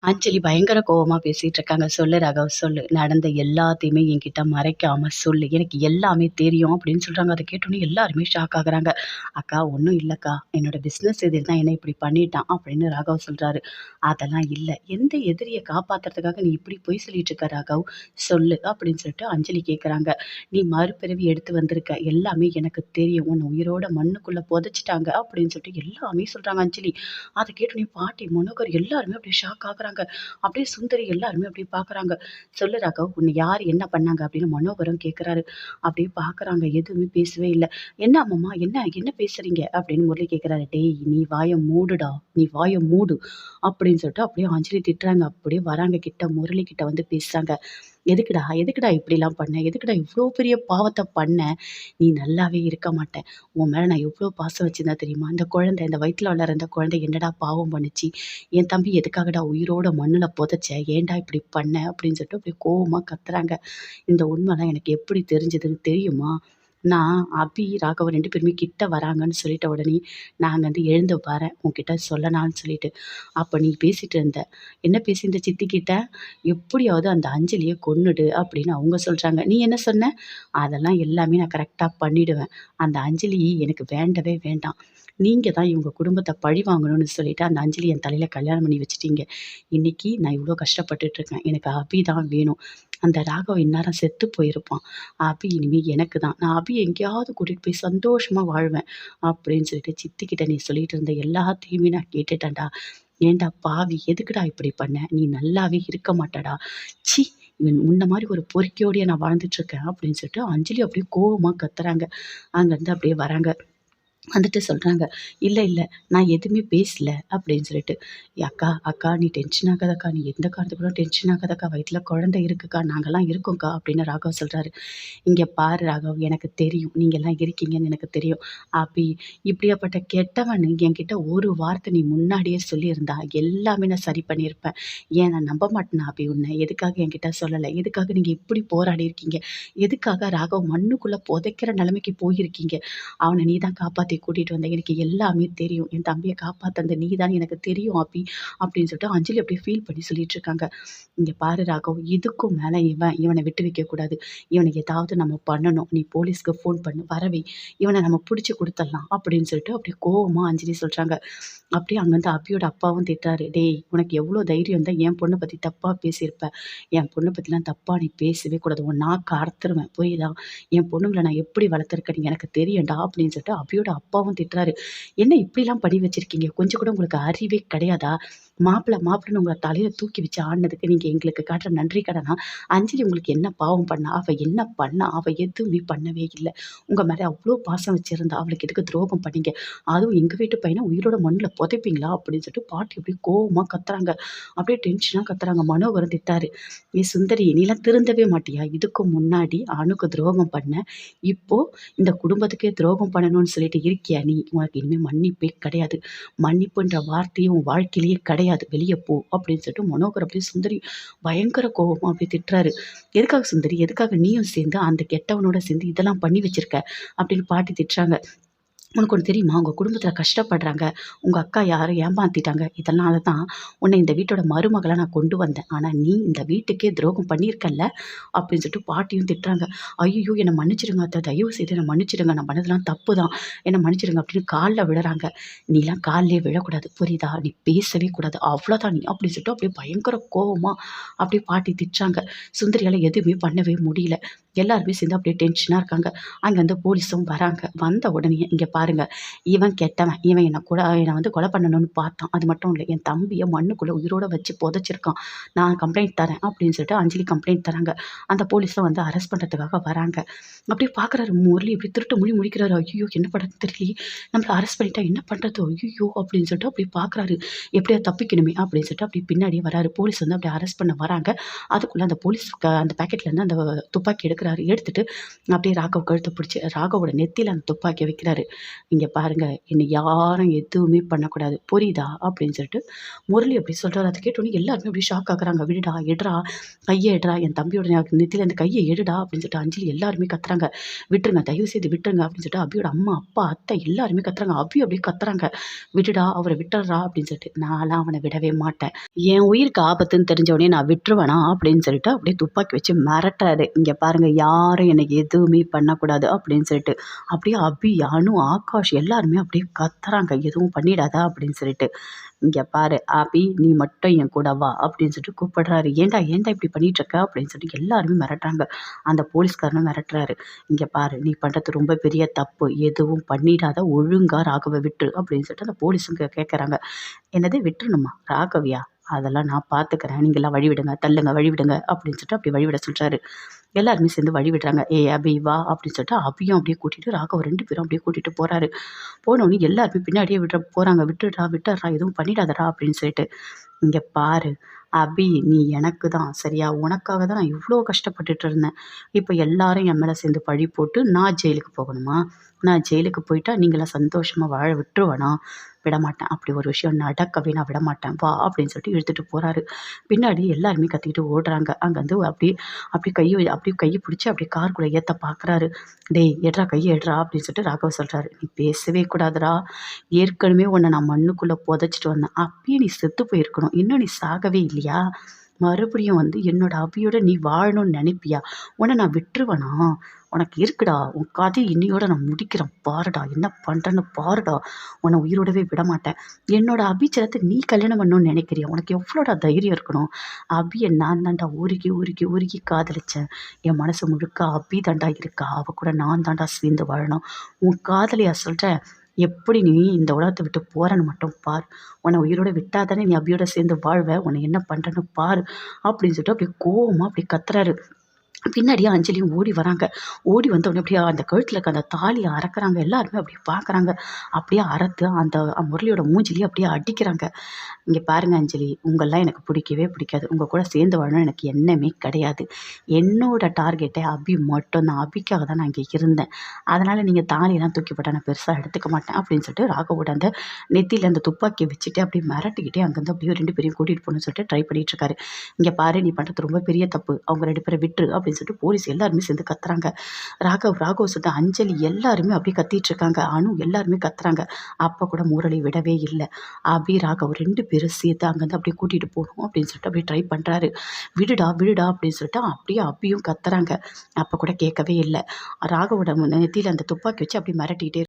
அஞ்சலி பயங்கர கோவமா பேசிட்டு இருக்காங்க. "சொல்லு ராகவ் சொல்லு. நடந்த எல்லாத்தையுமே என்கிட்ட மறைக்காம சொல்லு. எனக்கு எல்லாமே தெரியும்" அப்படின்னு சொல்றாங்க. அத கேட்டோனே எல்லாருமே ஷாக் ஆகுறாங்க. "அக்கா ஒண்ணும் இல்லக்கா. என்னோட பிசினஸ் எதிரி தான் என்ன இப்படி பண்ணிட்டான்" அப்படின்னு ராகவ் சொல்றாரு. "அதெல்லாம் இல்ல. எந்த எதிரிய காப்பாத்துறதுக்காக நீ இப்படி பொய் சொல்லிட்டு இருக்க ராகவ்? சொல்லு" அப்படின்னு சொல்லிட்டு அஞ்சலி கேட்குறாங்க. "நீ மறுபிறவி எடுத்து வந்திருக்க. எல்லாமே எனக்கு தெரியும். உன்ன உயிரோட மண்ணுக்குள்ள புதைச்சுட்டாங்க" அப்படின்னு சொல்லிட்டு எல்லாமே சொல்றாங்க அஞ்சலி. அத கேட்டோனே பாட்டி, மனோகர் எல்லாருமே அப்படியே ஷாக் ஆகுறாங்க. அப்படியே சுந்தரி எல்லாருமே அப்படியே பார்க்குறாங்க. "சொல்லு ராகவ், உன்ன யார் என்ன பண்ணாங்க?" அப்படின்னு மனோகரும் கேட்குறாரு. அப்படியே பார்க்குறாங்க. எதுவுமே பேசவே இல்ல. "என்ன அம்மம்மா? என்ன என்ன பேசுறீங்க?" அப்படின்னு முரளி கேட்குறாரு. "டேய் நீ வாய மூடுடா! நீ வாய மூடு!" அப்படின்னு சொல்லிட்டு அப்படியே அஞ்சலி திட்டுறாங்க. அப்படியே வராங்க கிட்ட முரளி கிட்ட வந்து பேசுறாங்க. "எதுக்குடா? எதுக்குடா இப்படிலாம் பண்ண? எதுக்குடா இவ்ளோ பெரிய பாவத்த பண்ண? நீ நல்லாவே இருக்க மாட்ட. உன் மேல நான் எவ்ளோ பாசம் வச்சிருந்தேன் தெரியுமா? அந்த குழந்தை, இந்த வயித்துல வளர்ற அந்த குழந்தை என்னடா பாவம் பண்ணுச்சு? என் தம்பி எதுக்காகடா உயிரோட மண்ணுல புதைச்ச? ஏன்டா இப்படி பண்ண?" அப்படின்னு சொல்லிட்டு அப்படியே கோவமா கத்துறாங்க. "இந்த உண்மைலாம் எனக்கு எப்படி தெரிஞ்சதுன்னு தெரியுமா? நான் அபி, ராகவன் 2 பேருமே கிட்ட வராங்கன்னு சொல்லிட்ட உடனே, நான் அங்கருந்து எழுந்து வரேன். உன்கிட்ட சொல்லலான்னு சொல்லிட்டு. அப்ப நீ பேசிட்டு இருந்த. என்ன பேசியிருந்த சித்தி கிட்ட? எப்படியாவது அந்த அஞ்சலிய கொன்னுடு அப்படின்னு அவங்க சொல்றாங்க. நீ என்ன சொன்ன? அதெல்லாம் எல்லாமே நான் கரெக்ட்டா பண்ணிடுவேன். அந்த அஞ்சலி எனக்கு வேண்டவே வேண்டாம். நீங்க தான் இவங்க குடும்பத்த பழி வாங்கணும்னு சொல்லிட்டு அந்த அஞ்சலி என் தலையில கல்யாணம் பண்ணி வச்சுட்டீங்க. இன்னைக்கு நான் இவ்ளோ கஷ்டப்பட்டுட்டு இருக்கேன். எனக்கு அபி தான் வேணும். அந்த ராகவ் இந்நேரம் செத்து போயிருப்பான். அபி இனிமே எனக்கு தான். நான் அபிய எங்கேயாவது கூட்டிட்டு போய் சந்தோஷமா வாழ்வேன். அப்படின்னு சொல்லிட்டு சித்தி கிட்ட நீ சொல்லிட்டு இருந்த எல்லாத்தையுமே நான் கேட்டுட்டேன்டா. ஏன்டா பாவி! எதுக்குடா இப்படி பண்ண? நீ நல்லாவே இருக்க மாட்டடா. ச்சீ! உன்ன மாரி ஒரு பொறுக்கியோடயா நான் வாழ்ந்துட்டு இருக்கேன் அப்படின்னு சொல்லிட்டு அஞ்சலி அப்படியே கோவமா கத்துறாங்க. அங்கருந்து அப்படியே வராங்க. வந்துட்டு சொல்றாங்க, "இல்ல, இல்ல நான் எதுவுமே பேசல" அப்படின்னு சொல்லிட்டு. "அக்கா, அக்கா நீ டென்ஷன் ஆகாதக்கா. நீ எந்த காரணத்துக்கும் டென்ஷன் ஆகாதக்கா. வயித்துல குழந்தை இருக்குக்கா. நாங்கலாம் இருக்கோம்க்கா" அப்படின்னு ராகவ் சொல்றாரு. "இங்க பாரு ராகவ், எனக்கு தெரியும். நீங்கலாம் இருக்கீங்கன்னு எனக்கு தெரியும். அபி இப்படியாப்பட்ட கெட்டவன்னு என்கிட்ட ஒரு வார்த்தை நீ முன்னாடியே சொல்லியிருந்தா, எல்லாமே நான் சரி பண்ணியிருப்பேன். ஏன் நான் நம்ப மாட்டேனா அபி உன்ன? எதுக்காக என்கிட்ட சொல்லல? எதுக்காக நீங்க இப்படி போராடி இருக்கீங்க? எதுக்காக ராகவ் மண்ணுக்குள்ள புதைக்கிற நிலைமைக்கு போயிருக்கீங்க? அவன நீ தான் காப்பாத்தி கூட்டிட்டு வந்த. எனக்கு எல்லாமே தெரியும். என் தம்பிய காப்பாத்துனது நீ தான்னு எனக்கு தெரியும் அபி" அப்படின்னு சொல்லிட்டு அஞ்சலி அப்படியே ஃபீல் பண்ணி சொல்லிட்டு இருக்காங்க. "இங்க பாரு ராகவ், இதுக்கும் மேல இவன விட்டு வைக்கக் கூடாது. இவன ஏதாவது நம்ம பண்ணணும். நீ போலீஸ்க்கு ஃபோன் பண்ணு. வர வை. இவன நம்ம புடிச்சு குடுத்துடலாம்" அப்படின்னு சொல்லிட்டு அப்படியே கோவமா அஞ்சலி சொல்றாங்க. அப்படியே அங்கருந்து அபியோட அப்பாவும் திட்டுறாரு. "டேய் உனக்கு எவ்ளோ தைரியம் இருந்தா என் பொண்ண பத்தி தப்பா பேசியிருப்ப. என் பொண்ண பத்திலாம் தப்பா நீ பேசவே கூடாது. உன் நாக்க அறுத்துருவேன். புரியுதா? என் பொண்ணுங்கள நான் எப்படி வளர்த்துருக்கேன்னு எனக்கு தெரியும்டா" அப்படின்னு சொல்லிட்டு அபியோட அப்பாவும் திட்டுறாரு. "என்ன இப்படிலாம் பண்ணி வச்சிருக்கீங்க? கொஞ்சம் கூட உங்களுக்கு அறிவே கிடையாதா? மாப்பிள்ளன்னு உங்கள தலையில தூக்கி வச்சு ஆடுனதுக்கு நீங்க எங்களுக்கு காட்டுற நன்றி கடனா? அஞ்சலி உங்களுக்கு என்ன பாவம் பண்ணா? அவ என்ன பண்ணா? அவ எதுவுமே பண்ணவே இல்ல. உங்க மேல அவ்ளோ பாசம் வச்சிருந்தா. அவளுக்கு எதுக்கு துரோகம் பண்ணீங்க? அதுவும் எங்க வீட்டு பையன உயிரோட மண்ணுல புதைப்பீங்களா?" அப்படின்னு சொல்லிட்டு பாட்டி அப்படியே கோவமா கத்துறாங்க. அப்படியே டென்ஷனா கத்துறாங்க. மனோகரும் திட்டாரு. "ஏய் சுந்தரி, நீலாம் திருந்தவே மாட்டியா? இதுக்கு முன்னாடி அணுக்கு துரோகம் பண்ண. இப்போ இந்த குடும்பத்துக்கே துரோகம் பண்ணணும்னு சொல்லிட்டு இருக்கியா நீ? உனக்கு இனிமே மன்னிப்பே கிடையாது. மன்னிப்புன்ற வார்த்தையே உன் வாழ்க்கையிலேயே கிடையாது. வெளிய போ" அப்படின்னு சொல்லிட்டு மனோகர் அப்படியே சுந்தரி பயங்கர கோவமா அப்படியே திட்டுறாரு. "எதுக்காக சுந்தரி? எதுக்காக நீயும் சேர்ந்து அந்த கெட்டவனோட சேர்ந்து இதெல்லாம் பண்ணி வச்சிருக்க?" அப்படின்னு பாட்டி திட்டுறாங்க. "உனக்கு ஒண்ணு தெரியுமா? உங்க குடும்பத்தில கஷ்டப்படுறாங்க. உங்க அக்கா யாரோ ஏமாத்திட்டாங்க. இதனால தான் உன்ன இந்த வீட்டோட மருமகளா நான் கொண்டு வந்தேன். ஆனா நீ இந்த வீட்டுக்கே துரோகம் பண்ணியிருக்கல்ல" அப்படின்னு சொல்லிட்டு பாட்டியும் திட்டுறாங்க. "ஐய்யய்யோ! என்ன மன்னிச்சிடுங்க அத்த. தயவு செய்து என்ன மன்னிச்சிடுங்க. நான் பண்ணதெல்லாம் தப்பு தான். என்ன மன்னிச்சிடுங்க" அப்படின்னு கால்ல விழுறாங்க. "நீலாம் கால்லயே விழக்கூடாது. புரியுதா? நீ பேசவே கூடாது. அவ்வளோதான் நீ" அப்படின்னு சொல்லிட்டு அப்படியே பயங்கர கோவமா அப்படியே பாட்டி திட்டுறாங்க. சுந்தரியால எதுவுமே பண்ணவே முடியல. எல்லாருமே சேர்ந்து அப்படியே டென்ஷனா இருக்காங்க. அங்கருந்து போலீஸும் வராங்க. வந்த உடனே இங்க பாருங்க, இவன் கெட்டவன். இவன் என்ன வந்து கொலை பண்ணணும்னு பார்த்தான். அது மட்டும் இல்ல, என் தம்பிய மண்ணுக்குள்ள உயிரோட வச்சு புதைச்சிருக்கான். நான் கம்ப்ளைண்ட் தரேன் அப்படின்னு சொல்லிட்டு அஞ்சலி கம்ப்ளைண்ட் தராங்க. அந்த போலீஸும் வந்து அரெஸ்ட் பண்றதுக்காக வராங்க. அப்படியே பார்க்குறாரு முரளி இப்படி திருட்டு முழி முழிக்கிறாரு. ஐய்யயோ! என்ன பண்றதுன்னு தெரியலையே! நம்மள அரெஸ்ட் பண்ணிட்டா என்ன பண்றது? ஐய்யயோ! அப்படின்னு சொல்லிட்டு அப்படியே பார்க்குறாரு. எப்படியாவது தப்பிக்கணுமே அப்படின்னு சொல்லிட்டு அப்படியே பின்னாடியே வராரு. போலீஸ் வந்து அப்படியே அரெஸ்ட் பண்ண வராங்க. அதுக்குள்ள அந்த போலீஸ் அந்த பாக்கெட்லேருந்து அந்த துப்பாக்கி எடுக்குறாரு. எடுத்துட்டு அப்படியே ராகவ் கழுத்த பிடிச்சு ராகவோட நெத்தியில அந்த துப்பாக்கிய வைக்கிறாரு. இங்கே பாருங்க என்னை யாரும் எதுவுமே பண்ணக்கூடாது புரியுதா அப்படின்னு சொல்லிட்டு முரளி அப்படி சொல்கிறாரு. அதை கேட்டோன்னே எல்லாருமே அப்படியே ஷாக் ஆகுறாங்க. விடுடா எடுறா கையை எடுறா என் தம்பியோட நெத்தியில அந்த கையை எடுடா அப்படின்னு சொல்லிட்டு அஞ்சலி எல்லாருமே கத்துறாங்க. விட்டுருங்க தயவு செய்து விட்டுருங்க அப்படின்னு சொல்லிட்டு அபியோட அம்மா அப்பா அத்தை எல்லாருமே கத்துறாங்க. அபி அப்படியே கத்துறாங்க. விடுடா அவரை விட்டுறா அப்படின்னு சொல்லிட்டு நான்லாம் அவனை விடவே மாட்டேன். என் உயிருக்கு ஆபத்துன்னு தெரிஞ்ச உடனே நான் விட்டுருவேனா அப்படின்னு சொல்லிட்டு அப்படியே துப்பாக்கி வச்சு மிரட்டுறாரு. இங்கே பாருங்க யாரும் எனக்கு எதுவுமே பண்ணக்கூடாது அப்படின்னு சொல்லிட்டு அப்படியே அபி அனு ஆகாஷ் எல்லாருமே அப்படியே கத்துறாங்க. எதுவும் பண்ணிடாத அப்படின்னு சொல்லிட்டு. இங்கே பாரு அபி நீ மட்டும் என் கூட வா அப்படின்னு சொல்லிட்டு கூப்பிடுறாரு. ஏன்டா ஏன்டா இப்படி பண்ணிட்டு இருக்க அப்படின்னு சொல்லிட்டு எல்லாருமே மிரட்டுறாங்க. அந்த போலீஸ்காரனும் மிரட்டுறாரு. இங்கே பாரு நீ பண்ணுறது ரொம்ப பெரிய தப்பு, எதுவும் பண்ணிடாத ஒழுங்கா ராகவ விட்டுரு அப்படின்னு சொல்லிட்டு அந்த போலீஸும் கேட்குறாங்க. என்னது விட்டுறணுமா ராகவியா, அதெல்லாம் நான் பார்த்துக்கிறேன், நீங்கள்லாம் வழி விடுங்க தள்ளுங்க வழி விடுங்க அப்படின்னு சொல்லிட்டு அப்படி வழி விட சொல்கிறாரு. எல்லாருமே சேர்ந்து வழி விடுறாங்க. அபி வா அப்படின்னு சொல்லிட்டு அபியும் அப்படியே கூட்டிட்டு ராகவ 2 பேரும் அப்படியே கூட்டிட்டு போறாரு. போனோடனே எல்லாருமே பின்னாடியே விட போறாங்க. விட்டுடுறா விட்டுடுறா எதுவும் பண்ணிடாதடா அப்படின்னு சொல்லிட்டு. இங்க பாரு அபி நீ எனக்கு தான் சரியா, உனக்காக தான் நான் இவ்வளோ கஷ்டப்பட்டுட்டு இருந்தேன். இப்போ எல்லாரும் என் மேலே சேர்ந்து பழி போட்டு நான் ஜெயிலுக்கு போகணுமா? நான் ஜெயிலுக்கு போயிட்டா நீங்களாம் சந்தோஷமா வாழ விட்டுருவேனா? விடமாட்டேன். அப்படி ஒரு விஷயம் நடக்கவே நான் விடமாட்டேன். வா அப்படின்னு சொல்லிட்டு இழுத்துட்டு போறாரு. பின்னாடி எல்லாருமே கத்திக்கிட்டு ஓடுறாங்க. அங்கேருந்து அப்படியே அப்படியே கையை பிடிச்சி அப்படியே காருக்குள்ளே ஏற்ற பார்க்குறாரு. டேய் எட்றா கையை எட்றா அப்படின்னு சொல்லிட்டு ராகவ சொல்கிறாரு. நீ பேசவே கூடாதுடா, ஏற்கனவே உன்னை நான் மண்ணுக்குள்ளே புதைச்சிட்டு வந்தேன். அப்பயே நீ செத்து போயிருக்கணும், இன்னும் நீ சாகவே இல்லையா? மறுபடியும் வந்து என்னோட அபியோட நீ வாழணும்னு நினைப்பியா? உன்னை நான் விட்டுருவேனா? உனக்கு இருக்குடா, உன் கதை இன்னையோட நான் முடிக்கிறேன் பாருடா, என்ன பண்ணுறேன்னு பாருடா, உன்னை உயிரோடவே விடமாட்டேன். என்னோட அபிச்சரத்தை நீ கல்யாணம் பண்ணணும்னு நினைக்கிறியா? உனக்கு எவ்வளோடா தைரியம் இருக்கணும்? அபியை நான் தாண்டா உருகி உருகி உருகி காதலிச்சேன். என் மனசு முழுக்க அபி தாண்டா இருக்கா, அவ கூட நான் தாண்டா சேர்ந்து வாழணும். உன் காதலியா சொல்கிறேன். எப்படி நீ இந்த உலகத்தை விட்டு போறன்னு மட்டும் பார். உன்னை உயிரோட விட்டா தானே நீ அபியோட சேர்ந்து வாழ்வ. உன்னை என்ன பண்ணுறேன்னு பாரு அப்படின்னு சொல்லிட்டு அப்படியே கோவமா அப்படி கத்துறாரு. பின்னாடியே அஞ்சலியும் ஓடி வராங்க. ஓடி வந்தோடனே அப்படியே அந்த கழுத்துல இருக்க அந்த தாலிய அறுக்குறாங்க. எல்லாருமே அப்படியே பார்க்குறாங்க. அப்படியே அறுத்து அந்த முரளியோட மூஞ்சிலயே அப்படியே அடிக்கிறாங்க. இங்க பாருங்க அஞ்சலி, உங்களலாம் எனக்கு பிடிக்கவே பிடிக்காது. உங்க கூட சேர்ந்து வாழணும்னு எனக்கு எண்ணமே கிடையாது. என்னோட டார்கெட்டே அபி மட்டும்தான். அபிக்காக தான் நான் இங்கே இருந்தேன். அதனால நீங்க தாலியெல்லாம் தூக்கி போட்டா நான் பெருசா எடுத்துக்க மாட்டேன் அப்படின்னு சொல்லிட்டு ராகவோட அந்த நெத்தியில அந்த துப்பாக்கிய வச்சுட்டு அப்படியே மிரட்டிக்கிட்டே அங்கேருந்து அப்படியே 2 பேரையும் கூட்டிட்டு போகணும்னு சொல்லிட்டு ட்ரை பண்ணிட்டு இருக்காரு. இங்க பாரு நீ பண்றது ரொம்ப பெரிய தப்பு. அவங்க 2 பேரை விட்டுரு அப்படின்னு சொல்லிட்டு போலீஸ் எல்லாருமே சேர்ந்து கத்துறாங்க. ராகவ் சொல்லிட்டு அஞ்சலி எல்லாருமே அப்படியே கத்திட்டு இருக்காங்க. அனு எல்லாருமே கத்துறாங்க. அப்ப கூட முரளி விடவே இல்லை. அபி ராகவ் 2 பேரும் சேர்த்து அங்கேருந்து அப்படியே கூட்டிட்டு போகணும் அப்படின்னு சொல்லிட்டு அப்படியே ட்ரை பண்றாரு. விடுடா விடுடா அப்படின்னு சொல்லிட்டு அப்படியே அபியும் கத்துறாங்க. அப்ப கூட கேட்கவே இல்லை. ராகவோட நெத்தியில அந்த துப்பாக்கி வச்சு அப்படியே மிரட்டிக்கிட்டே